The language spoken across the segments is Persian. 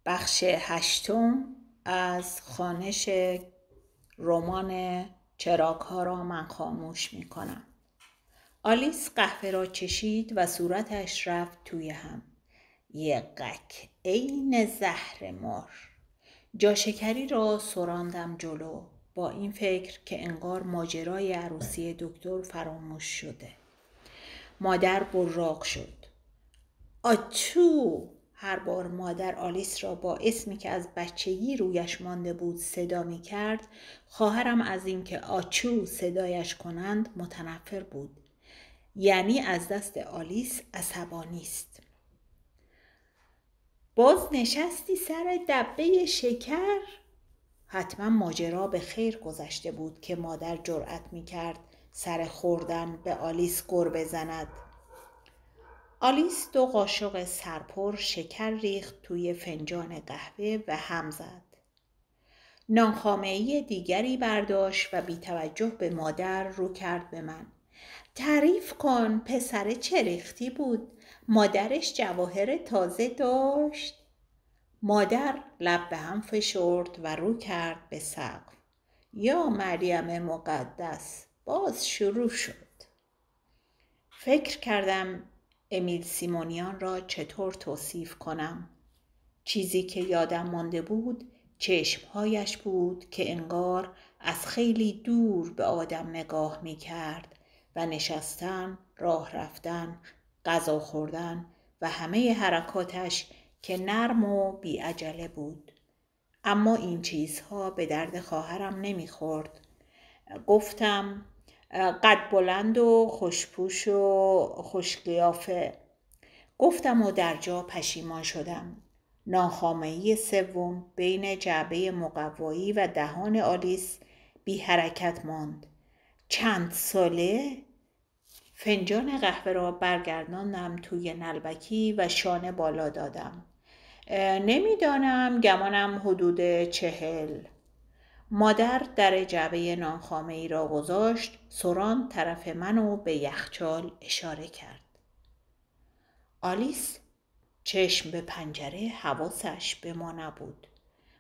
بخش 8 از خوانش رمان چراغ‌ها را من خاموش می‌کنم. آلیس قهوه را چشید و صورتش رفت توی هم. یقک عین زهر مار. جاشکری را سراندم جلو با این فکر که انگار ماجرای عروسی دکتر فراموش شده. مادر براق شد. آچو! هر بار مادر آلیس را با اسمی که از بچگی رویش مانده بود صدا می کرد، خواهرم از اینکه آچو صدایش کنند متنفر بود. یعنی از دست آلیس عصبانی است. باز نشستی سر دبه شکر؟ حتما ماجرا به خیر گذشته بود که مادر جرأت می کرد سر خوردن به آلیس گر بزند. آلیس 2 قاشق سرپر شکر ریخت توی فنجان قهوه و هم زد. نانخامه‌ای دیگری برداشت و بی توجه به مادر رو کرد به من. تعریف کن، پسر چه ریختی بود؟ مادرش جواهر تازه داشت؟ مادر لب به هم فشرد و رو کرد به سقف. یا مریم مقدس، باز شروع شد. فکر کردم امیل سیمونیان را چطور توصیف کنم. چیزی که یادم مانده بود چشمهایش بود که انگار از خیلی دور به آدم نگاه می کرد و نشستن، راه رفتن، غذا خوردن و همه حرکاتش که نرم و بی عجله بود. اما این چیزها به درد خواهرم نمی خورد. گفتم قد بلند و خوشپوش و خوشقیافه. گفتم و در جا پشیمان شدم. ناخامه‌ای 3 بین جعبه مقوایی و دهان آلیس بی حرکت ماند. چند ساله؟ فنجان قهوه را برگرداندم توی نلبکی و شانه بالا دادم. نمیدانم، گمانم حدود 40. مادر در جعبه نانخامه‌ای را گذاشت، سران طرف منو به یخچال اشاره کرد. آلیس چشم به پنجره، حواسش به ما نبود.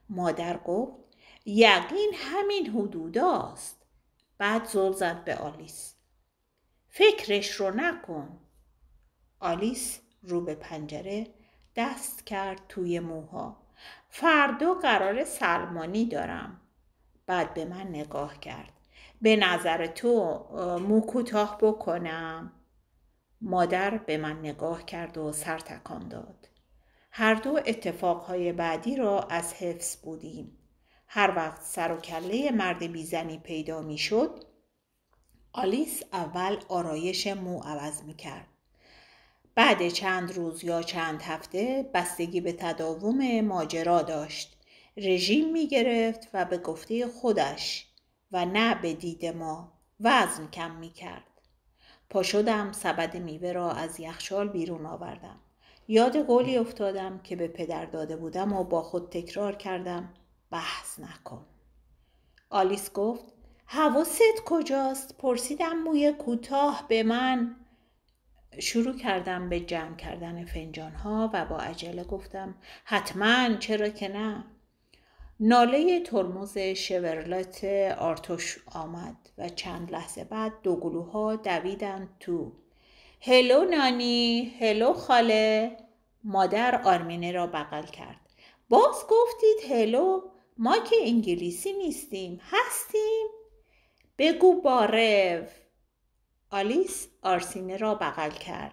مادر گفت یقین همین حدوداست. بعد زل زد به آلیس. فکرش رو نکن. آلیس رو به پنجره دست کرد توی موها. فردا قرار سلمانی دارم. بعد به من نگاه کرد. به نظر تو مو کوتاه بکنم؟ مادر به من نگاه کرد و سر تکان داد. هر دو اتفاقهای بعدی را از حفظ بودیم. هر وقت سر و کله مرد بیزنی پیدا می شد، آلیس اول آرایش مو عوض می کرد. بعد چند روز یا چند هفته بستگی به تداوم ماجرا داشت. رژیم می گرفت و به گفته خودش و نه به دید ما وزن کم می کرد. پا شدم سبد میوه را از یخچال بیرون آوردم. یاد قولی افتادم که به پدر داده بودم و با خود تکرار کردم بحث نکن. آلیس گفت حواست کجاست؟ پرسیدم موی کوتاه به من. شروع کردم به جمع کردن فنجان‌ها و با عجله گفتم حتما، چرا که نه. ناله ترمز شورلت آرتوش آمد و چند لحظه بعد 2 گلوها دویدند تو. هلو نانی، هلو خاله. مادر آرمینه را بغل کرد. باز گفتید هلو؟ ما که انگلیسی نیستیم، هستیم؟ بگو بارو. آلیس آرسینه را بغل کرد.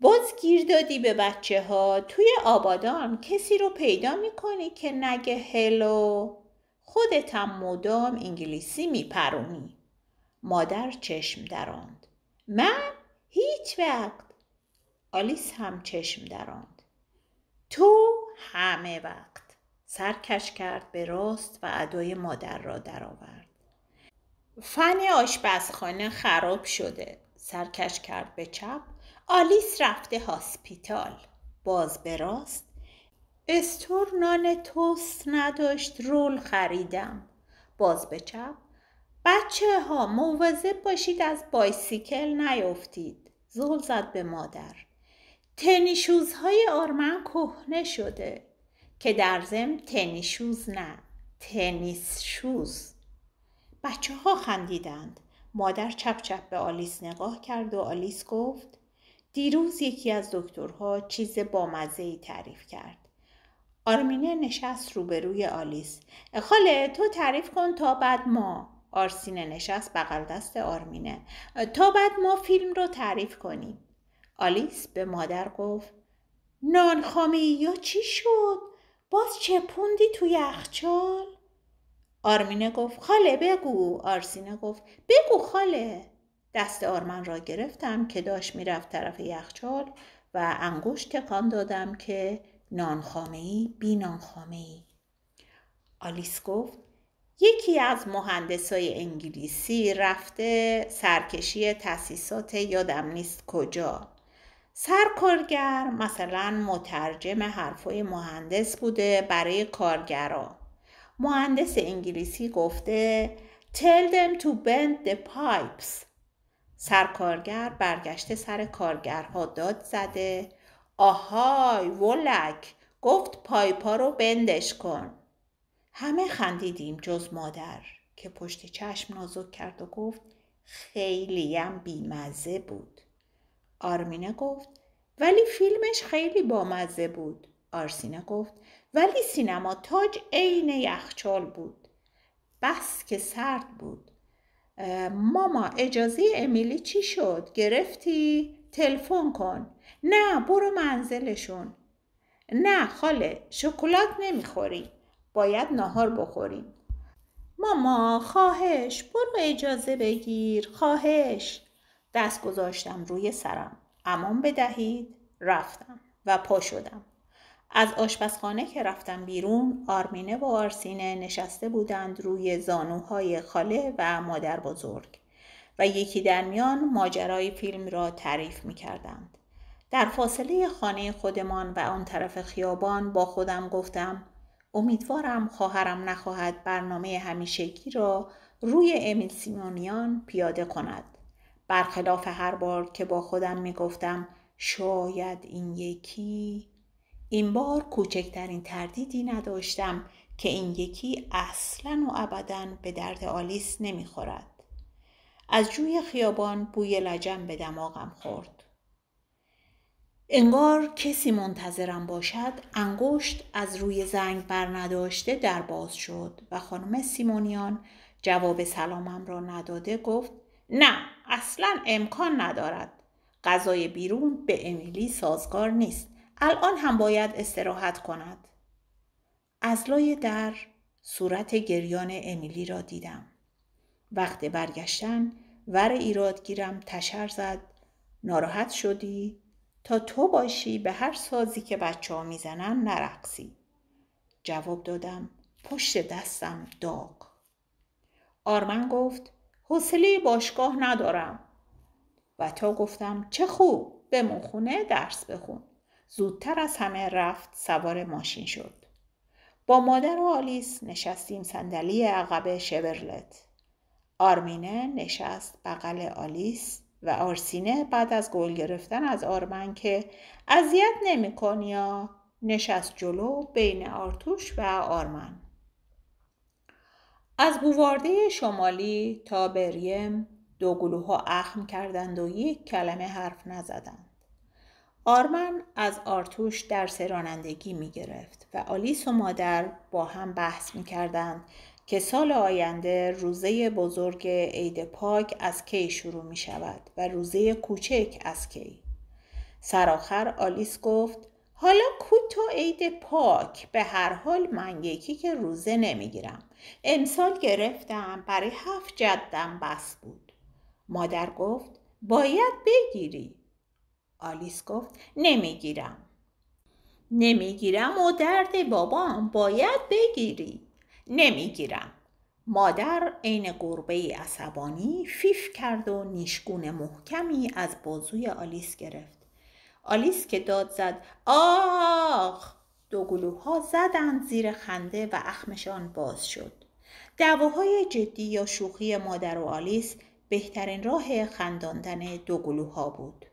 باز گیر دادی به بچه ها. توی آبادان کسی رو پیدا میکنی که نگه هلو؟ خودت هم مدام انگلیسی میپرونی. مادر چشم دراند. من؟ هیچ وقت. آلیس هم چشم دراند. تو همه وقت. سر کش کرد به راست و ادای مادر را درآورد. فن آشپزخانه خراب شده. سرکش کرد به چپ. آلیس رفته هاسپیتال. باز به راست. استور نان توست نداشت، رول خریدم. باز به چپ. بچه ها مواظب باشید از بایسیکل نیفتید. زل زد به مادر. تنیشوزهای آرمن کهنه شده، که در ضمن تنیشوز نه، تنیس شوز. بچه ها خندیدند. مادر چپ چپ به آلیس نگاه کرد و آلیس گفت دیروز یکی از دکترها چیز بامزه‌ای تعریف کرد. آرمینه نشست روبروی آلیس. خاله تو تعریف کن تا بعد ما. آرسینه نشست بغل دست آرمینه. تا بعد ما فیلم رو تعریف کنیم. آلیس به مادر گفت نانخامه‌ای یا چی شد؟ باز چپوندی توی یخچال؟ آرمینه گفت خاله بگو. آرسینه گفت بگو خاله. دست آرمن را گرفتم که داشت میرفت طرف یخچال و انگشت تکان دادم که نانخامه‌ای بی نانخامه‌ای. آلیس گفت یکی از مهندسای انگلیسی رفته سرکشی تأسیسات یادم نیست کجا. سرکارگر مثلا مترجم حرفای مهندس بوده برای کارگرا. مهندس انگلیسی گفته tell them to bend the pipes. سرکارگر برگشته سر کارگرها داد زده آهای ولک، گفت پایپا رو بندش کن. همه خندیدیم جز مادر که پشت چشم نازک کرد و گفت خیلیم بیمزه بود. آرمینه گفت ولی فیلمش خیلی بامزه بود. آرسینه گفت ولی سینما تاج عین یخچال بود. بس که سرد بود. ماما اجازه امیلی چی شد؟ گرفتی؟ تلفن کن. نه برو منزلشون. نه خاله شکلات نمیخوری. باید ناهار بخوریم. ماما خواهش برو اجازه بگیر. خواهش. دست گذاشتم روی سرم. امان بدهید. رفتم و پا شدم. از آشپزخانه که رفتم بیرون آرمینه و آرسینه نشسته بودند روی زانوهای خاله و مادر بزرگ و یکی در میان ماجرای فیلم را تعریف می کردند. در فاصله خانه خودمان و آن طرف خیابان با خودم گفتم امیدوارم خواهرم نخواهد برنامه همیشگی را روی امیل سیمونیان پیاده کند. برخلاف هر بار که با خودم می گفتم شاید این بار کوچکترین تردیدی نداشتم که این یکی اصلاً و ابداً به درد آلیس نمیخورد. از جوی خیابان بوی لجن به دماغم خورد. انگار کسی منتظرم باشد انگشت از روی زنگ بر نداشته در باز شد و خانم سیمونیان جواب سلامم را نداده گفت نه اصلاً امکان ندارد. غذای بیرون به امیلی سازگار نیست. الان هم باید استراحت کند. از لای در صورت گریان امیلی را دیدم. وقت برگشتن ور ایرادگیرم تشر زد ناراحت شدی؟ تا تو باشی به هر سازی که بچه ها میزنن نرقصی. جواب دادم پشت دستم داغ. آرمن گفت حوصله باشگاه ندارم. و تا گفتم چه خوب بمون خونه درس بخون. زودتر از همه رفت سوار ماشین شد. با مادر و آلیس نشستیم صندلی عقب شورلت. آرمینه نشست بغل آلیس و آرسینه بعد از گل گرفتن از آرمن که اذیت نمی‌کنی یا نشست جلو بین آرتوش و آرمن. از بوارده شمالی تا بریم دو گلوها اخم کردند و یک کلمه حرف نزدند. آرمن از آرتوش درس رانندگی می گرفت و آلیس و مادر با هم بحث می کردند که سال آینده روزه بزرگ عید پاک از کی شروع می شود و روزه کوچک از کی. سرآخر آلیس گفت حالا کو تو عید پاک؟ به هر حال من یکی که روزه نمی گیرم. امسال گرفتم برای 7 جدم بس بود. مادر گفت باید بگیری. آلیس گفت نمیگیرم و درد بابام باید بگیری. نمیگیرم. مادر عین گربه‌ای عصبانی فیف کرد و نیشگون محکمی از بازوی آلیس گرفت. آلیس که داد زد آخ، دو گلوها زدند زیر خنده و اخمشان باز شد. دعواهای جدی یا شوخی مادر و آلیس بهترین راه خنداندن دو گلوها بود.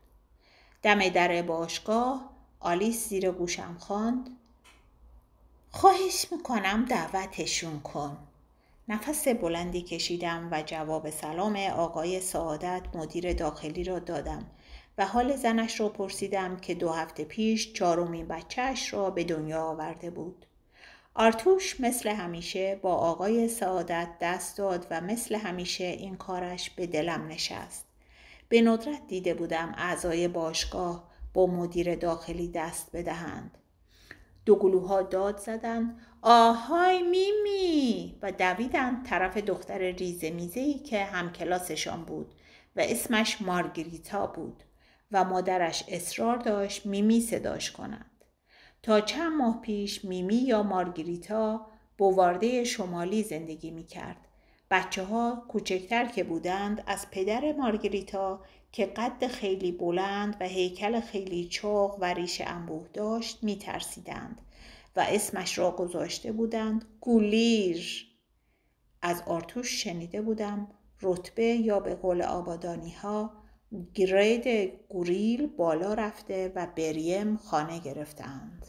دم در باشگاه آلیس زیر گوشم خواند: خواهش میکنم دعوتشون کن. نفس بلندی کشیدم و جواب سلام آقای سعادت مدیر داخلی را دادم و حال زنش را پرسیدم که 2 هفته پیش 4مین بچه‌اش را به دنیا آورده بود. آرتوش مثل همیشه با آقای سعادت دست داد و مثل همیشه این کارش به دلم نشست. به ندرت دیده بودم اعضای باشگاه با مدیر داخلی دست بدهند. 2 گلوها داد زدند: آهای میمی، و دویدند طرف دختر ریزه میزه‌ای که همکلاسشان بود و اسمش مارگریتا بود و مادرش اصرار داشت میمی صداش کنند. تا چند ماه پیش میمی یا مارگریتا بوارده شمالی زندگی میکرد. بچه‌ها کوچکتر که بودند از پدر مارگریتا که قد خیلی بلند و هیکل خیلی چاق و ریش انبوه داشت میترسیدند و اسمش را گذاشته بودند گولیر. از آرتوش شنیده بودم رتبه یا به قول آبادانی ها گرید گوریل بالا رفته و بریم خانه گرفتند.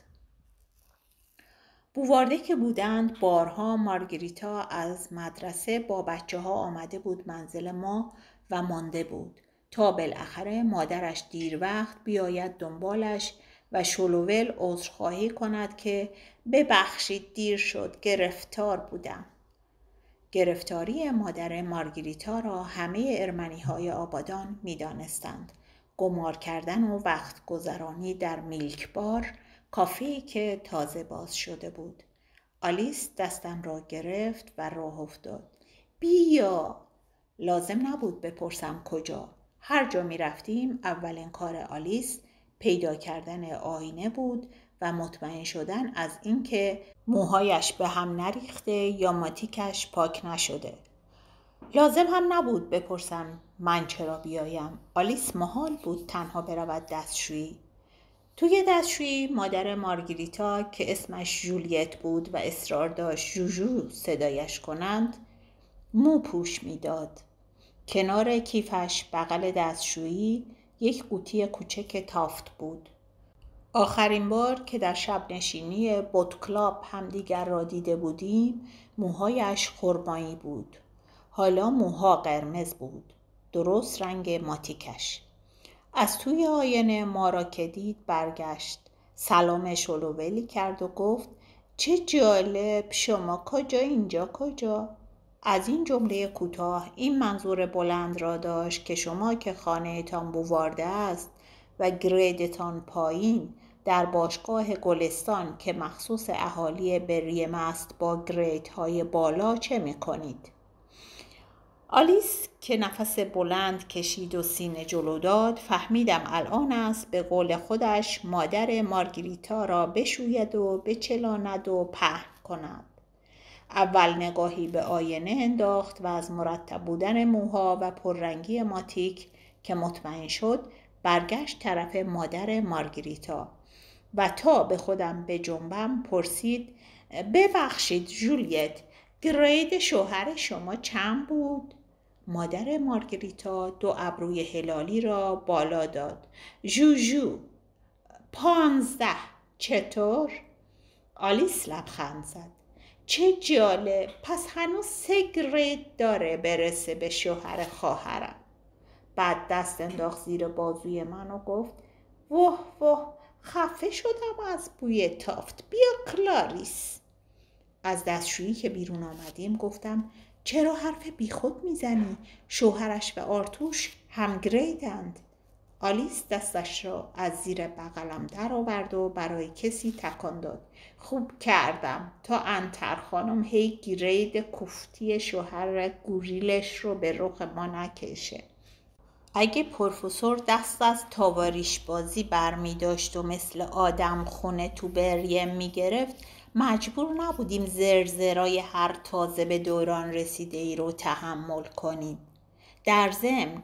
بوارده که بودند بارها مارگریتا از مدرسه با بچه‌ها آمده بود منزل ما و مانده بود تا بالاخره مادرش دیر وقت بیاید دنبالش و شلوول عذرخواهی کند که ببخشید دیر شد، گرفتار بودم. گرفتاری مادر مارگریتا را همه ارمنی‌های آبادان می‌دانستند. قمار کردن و وقت گذرانی در میلک بار، کافه‌ای که تازه باز شده بود. آلیس دستم را گرفت و راه افتاد. بیا. لازم نبود بپرسم کجا. هر جا می رفتیم اولین کار آلیس پیدا کردن آینه بود و مطمئن شدن از اینکه موهایش به هم نریخته یا ماتیکش پاک نشده. لازم هم نبود بپرسم من چرا بیایم. آلیس محال بود تنها برود دستشویی. توی دستشویی مادر مارگریتا که اسمش جولیت بود و اصرار داشت جوجو صدایش کنند مو پوش میداد. کنار کیفش بغل دستشویی یک قوطی کوچک تافت بود. آخرین بار که در شب نشینی بوت کلاب همدیگر را دیده بودیم موهایش خرمایی بود. حالا موها قرمز بود. درست رنگ ماتیکش. از توی آینه ما را که دید برگشت. سلام شلوولی کرد و گفت چه جالب، شما کجا اینجا کجا؟ از این جمله کوتاه این منظور بلند را داشت که شما که خانه‌تان بوارده است و گریدتان پایین در باشگاه گلستان که مخصوص اهالی بریم است با گریدهای بالا چه می‌کنید؟ آلیس که نفس بلند کشید و سینه جلو داد فهمیدم الان است به قول خودش مادر مارگریتا را بشوید و بچلاند و پهن کند. اول نگاهی به آینه انداخت و از مرتب بودن موها و پررنگی ماتیک که مطمئن شد برگشت طرف مادر مارگریتا و تا به خودم به جنبم پرسید ببخشید جولیت، گرید شوهر شما چند بود؟ مادر مارگریتا 2 ابروی هلالی را بالا داد. جوجو 15. چطور؟ آلیس لبخند زد. چه جالب، پس هنوز 3 گرید داره برسه به شوهر خواهرم. بعد دست انداخت زیر بازوی من و گفت واه واه، خفه شدم از بوی تافت. بیا کلاریس. از دستشویی که بیرون آمدیم گفتم چرا حرف بیخود میزنی؟ شوهرش و آرتوش هم گریدند. آلیس دستش را از زیر بغلم در آورد و برای کسی تکان داد. خوب کردم تا انتر خانم هی گرید کوفتی شوهر گوریلش رو به رخ ما نکشه. اگه پروفسور دست از تاواریش بازی برمی داشت و مثل آدم خونه تو بریم می گرفت مجبور نبودیم زرزرای هر تازه به دوران رسیده ای رو تحمل کنیم. در ضمن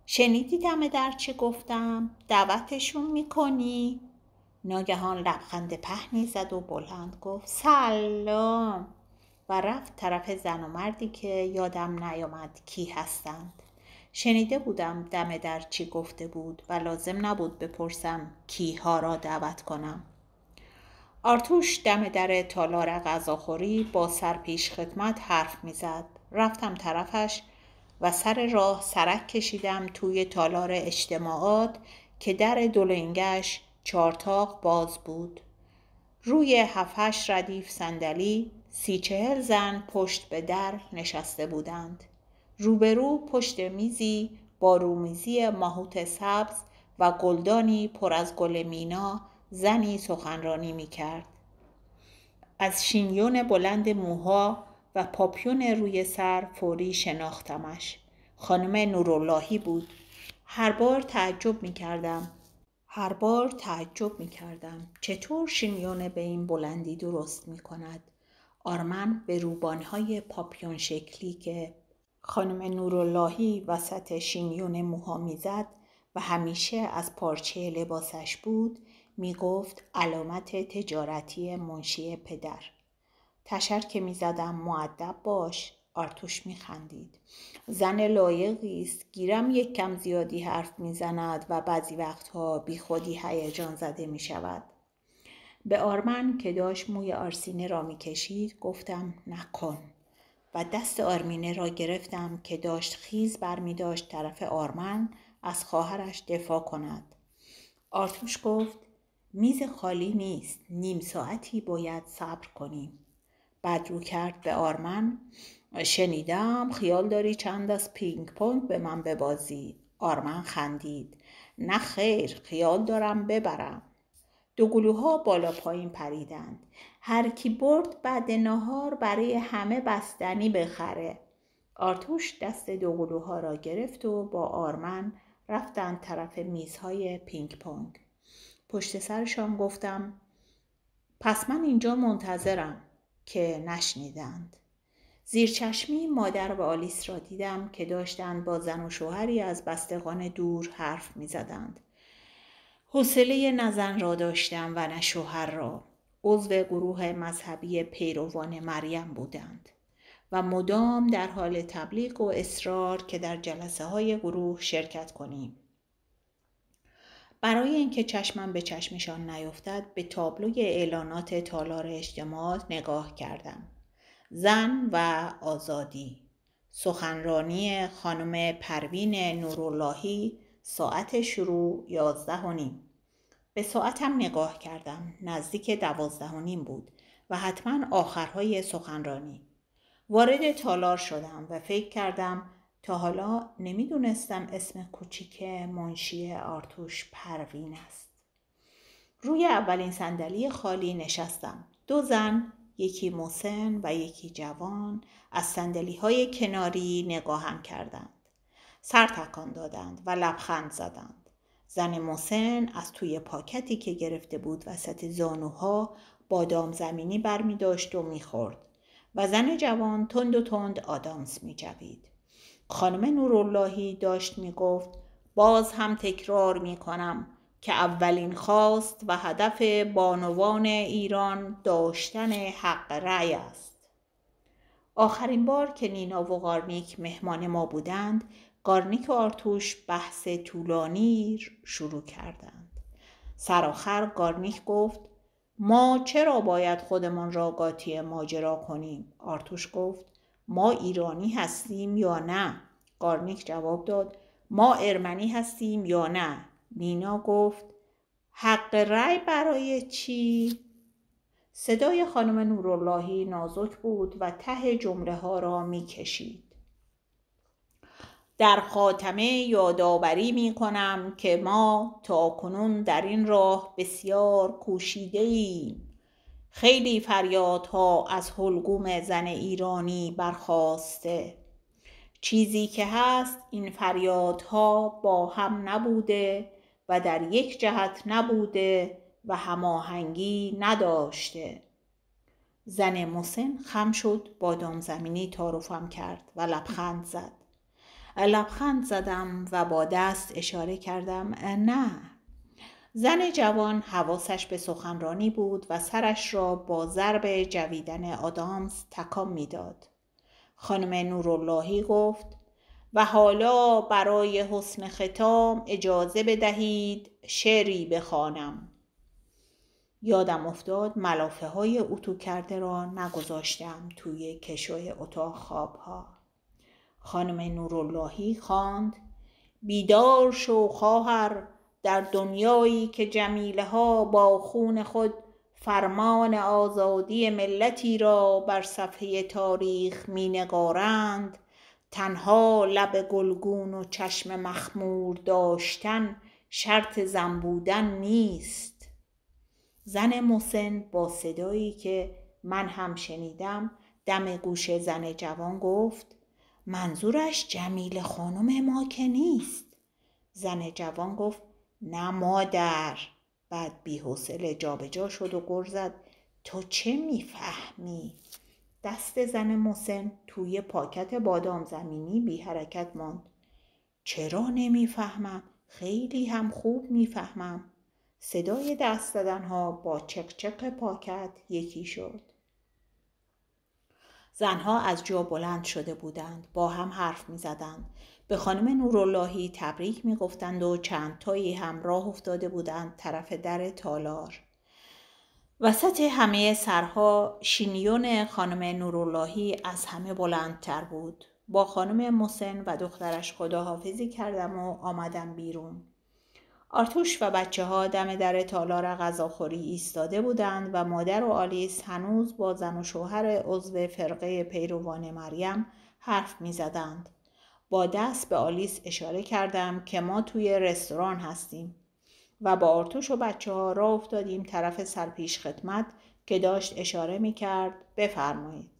شنیدی دم در چه گفتم؟ دعوتشون میکنی؟ ناگهان لبخند پهنی زد و بلند گفت سلام و رفت طرف زن و مردی که یادم نیامد کی هستند. شنیده بودم دم در چی گفته بود و لازم نبود بپرسم کیها را دعوت کنم. آرتوش دم در تالار غذاخوری با سرپیش خدمت حرف میزد. رفتم طرفش و سر راه سرک کشیدم توی تالار اجتماعات که در دولنگش 4 تاق باز بود. روی 7-8 ردیف صندلی 30-40 زن پشت به در نشسته بودند. روبرو پشت میزی با رومیزی ماهوت سبز و گلدانی پر از گل مینا زنی سخنرانی میکرد. از شینیون بلند موها و پاپیون روی سر فوری شناختمش. خانم نوراللهی بود. هر بار تعجب میکردم چطور شینیون به این بلندی درست میکند. آرمن به روبانهای پاپیون شکلی که خانم نوراللهی وسط شینیون موها میزد و همیشه از پارچه لباسش بود میگفت علامت تجارتی منشی پدر. تشر که میزدم مؤدب باش. آرتوش میخندید. زن لایقی است. گیرم یک کم زیادی حرف میزند و بعضی وقتها بی خودی هیجان زده میشود. به آرمن که داشت موی آرسینه را میکشید گفتم نکن و دست آرمینه را گرفتم که داشت خیز برمیداشت طرف آرمن از خواهرش دفاع کند. آرتوش گفت میز خالی نیست. نیم ساعتی باید صبر کنیم. بعد رو کرد به آرمن. شنیدم خیال داری چند از پینگ پونگ به من ببازی. آرمن خندید. نه خیر، خیال دارم ببرم. دو گلوها بالا پایین پریدند. هر کی برد بعد نهار برای همه بستنی بخره. آرتوش دست دو گلوها را گرفت و با آرمن رفتن طرف میزهای پینگ پونگ. پشت سرشان گفتم پس من اینجا منتظرم، که نشنیدند. زیر چشمی مادر و آلیس را دیدم که داشتند با زن و شوهری از بستگان دور حرف می زدند. حوصله نه زن را داشتم و نه شوهر را. عضو گروه مذهبی پیروان مریم بودند و مدام در حال تبلیغ و اصرار که در جلسه های گروه شرکت کنیم. برای اینکه چشمم به چشمشان نیفتد به تابلوی اعلانات تالار اجتماعات نگاه کردم. زن و آزادی. سخنرانی خانم پروین نوراللهی. ساعت شروع 11:30. به ساعتم نگاه کردم. نزدیک 12:30 بود و حتما آخرهای سخنرانی. وارد تالار شدم و فکر کردم تا حالا نمیدونستم اسم کوچیک منشی آرتوش پروین است. روی اولین صندلی خالی نشستم. 2 زن، یکی مسن و یکی جوان، از صندلی‌های کناری نگاهم کردند. سر تکان دادند و لبخند زدند. زن مسن از توی پاکتی که گرفته بود وسط زانوها بادام زمینی برمی داشت و میخورد و زن جوان تند و تند آدامس می جوید. خانم نوراللهی داشت می گفت باز هم تکرار می کنم که اولین خواست و هدف بانوان ایران داشتن حق رأی است. آخرین بار که نینا و گارنیک مهمان ما بودند، گارنیک و آرتوش بحث طولانی شروع کردند. سرآخر گارنیک گفت ما چرا باید خودمان را قاطی ماجرا کنیم؟ آرتوش گفت ما ایرانی هستیم یا نه؟ گارنیک جواب داد ما ارمنی هستیم یا نه؟ نینا گفت حق رأی برای چی؟ صدای خانم نوراللهی نازک بود و ته جمله ها را می کشید. در خاتمه یادآوری می کنم که ما تا کنون در این راه بسیار کوشیده ایم. خیلی فریادها از حلقوم زن ایرانی برخاسته. چیزی که هست این فریادها با هم نبوده و در یک جهت نبوده و هماهنگی نداشته. زن مسن خم شد، بادام زمینی تعارفم کرد و لبخند زد. لبخند زدم و با دست اشاره کردم نه. زن جوان حواسش به سخنرانی بود و سرش را با ضرب جویدن آدامس تکان میداد. خانم نوراللهی گفت و حالا برای حسن ختام اجازه بدهید شعری بخوانم. یادم افتاد ملافه های اتو کرده را نگذاشتم توی کشوی اتاق خوابها. خانم نوراللهی خواند: بیدار شو خواهر، در دنیایی که جمیله ها با خون خود فرمان آزادی ملتی را بر صفحه تاریخ می نگارند، تنها لب گلگون و چشم مخمور داشتن شرط زن بودن نیست. زن مسن با صدایی که من هم شنیدم دم گوش زن جوان گفت: منظورش جمیله خانم ما که نیست. زن جوان گفت: نه مادر. بعد بی‌حوصله جابجا شد و غر زد: تو چه میفهمی؟ دست زن مسن توی پاکت بادام زمینی بی حرکت ماند. چرا نمیفهمم؟ خیلی هم خوب میفهمم. صدای دست زدنها با چقچق پاکت یکی شد. زنها از جا بلند شده بودند، با هم حرف می زدند. به خانم نوراللهی تبریک می گفتند و چند تایی هم راه افتاده بودند طرف در تالار. وسط همه سرها شینیون خانم نوراللهی از همه بلندتر بود. با خانم مسن و دخترش خداحافظی کردم و آمدم بیرون. آرتوش و بچه ها دم در تالار غذاخوری ایستاده بودند و مادر و آلیس هنوز با زن و شوهر عضو فرقه پیروان مریم حرف می زدند. با دست به آلیس اشاره کردم که ما توی رستوران هستیم و با آرتوش و بچه ها راه افتادیم طرف سرپیش خدمت که داشت اشاره می کرد بفرمایید.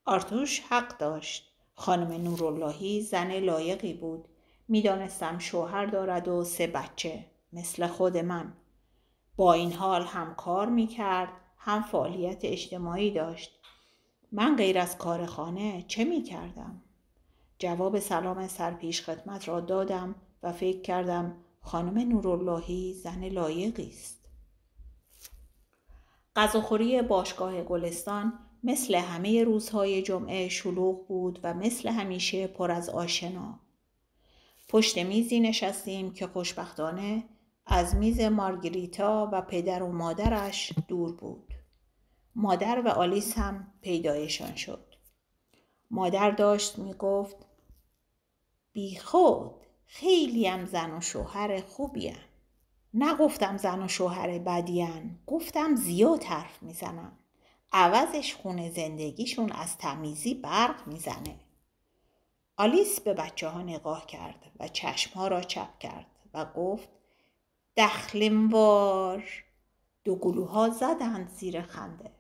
آرتوش حق داشت. خانم نوراللهی زن لایقی بود. میدانستم شوهر دارد و 3 بچه مثل خود من. با این حال هم کار میکرد هم فعالیت اجتماعی داشت. من غیر از کار خانه چه میکردم؟ جواب سلام سرپیش خدمت را دادم و فکر کردم خانم نوراللهی زن لایقی است. غذاخوری باشگاه گلستان مثل همه روزهای جمعه شلوغ بود و مثل همیشه پر از آشنا. پشت میزی نشستیم که خوشبختانه از میز مارگریتا و پدر و مادرش دور بود. مادر و آلیس هم پیدایشان شد. مادر داشت میگفت: بی خود خیلیم زن و شوهر خوبیم. نگفتم زن و شوهر بدین، گفتم زیاد حرف میزنن. عوضش خونه زندگیشون از تمیزی برق میزنه. آلیس به بچه ها نگاه کرد و چشمها را چپ کرد و گفت: دخلموار. 2 گلوها زدند زیر خنده.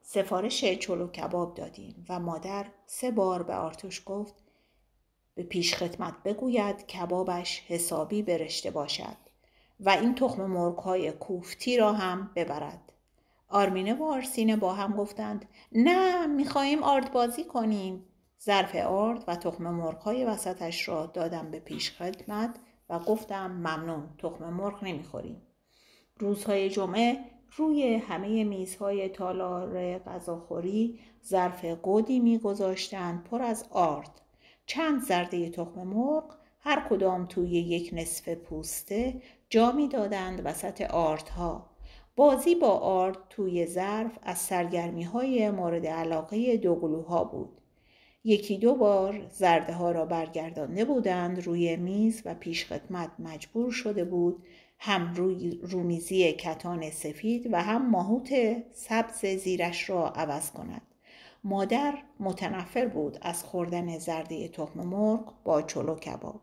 سفارش چلو کباب دادیم و مادر 3 بار به آرتوش گفت به پیش خدمت بگوید کبابش حسابی برشته باشد و این تخم مرغ‌های کوفتی را هم ببرد. آرمینه و آرسینه با هم گفتند: نه، می‌خواهیم آردبازی کنیم. ظرف آرد و تخم مرغ‌های وسطش را دادم به پیش خدمت و گفتم ممنون، تخم مرغ نمی‌خوریم. روزهای جمعه روی همه میزهای تالار غذاخوری ظرف گودی می‌گذاشتند پر از آرد. چند زرده تخم مرغ هر کدام توی 1 نصف پوسته جا می‌دادند وسط آردها. بازی با آرد توی ظرف از سرگرمی‌های مورد علاقه 2 گلوها بود. 1-2 بار زرده ها را برگردانده بودند روی میز و پیش خدمت مجبور شده بود هم رومیزی کتان سفید و هم ماهوت سبز زیرش را عوض کند. مادر متنفر بود از خوردن زرده تخم مرغ با چلو کباب.